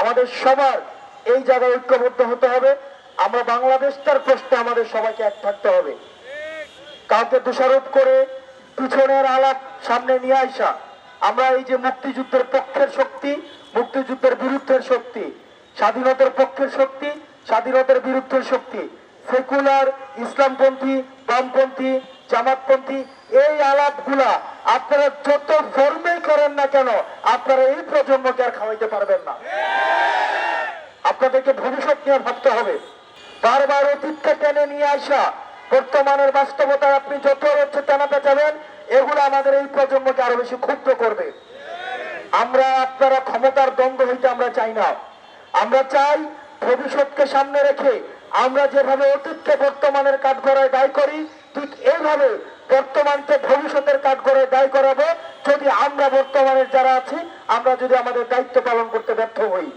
আমাদের সবার এই জায়গায় ঐক্যবদ্ধ হতে হবে। আমরা বাংলাদেশটার প্রশ্নে আমাদের সবাইকে এক থাকতে হবে। কাউকে দোষারোপ করে পিছনের আলাপ সামনে নিয়ে আসা, আমরা এই যে মুক্তিযুদ্ধের পক্ষের শক্তি, মুক্তিযুদ্ধের বিরুদ্ধের শক্তি, স্বাধীনতার পক্ষের শক্তি, স্বাধীনতার বিরুদ্ধের শক্তি, সেকুলার, ইসলামপন্থী, বামপন্থী, জামাতপন্থী, এই আলাপগুলা আপনারা যত ফর্মেই করেন না কেন, আপনারা এই প্রজন্মকে আর খাওয়াইতে পারবেন না। আপনাদেরকে ভবিষ্যৎ নিয়ে ভাবতে হবে। বারবার অতীতকে টেনে নিয়ে আসা, বর্তমানের বাস্তবতায় আপনি যত হচ্ছে টানাতে যাবেন, এগুলো আমাদের এই প্রজন্মকে আরো বেশি ক্ষুব্ধ করবে। আমরা আপনারা ক্ষমতার দ্বন্দ্ব হইতে আমরা চাই না। আমরা চাই ভবিষ্যৎকে সামনে রেখে আমরা যেভাবে অতীতকে বর্তমানের কাঠগড়ায় দায়ী করি, ঠিক এইভাবে বর্তমানকে ভবিষ্যতের কাঠগড়ায় দায়ী করাবো। যদি আমরা বর্তমানের যারা আছি, আমরা যদি আমাদের দায়িত্ব পালন করতে ব্যর্থ হই।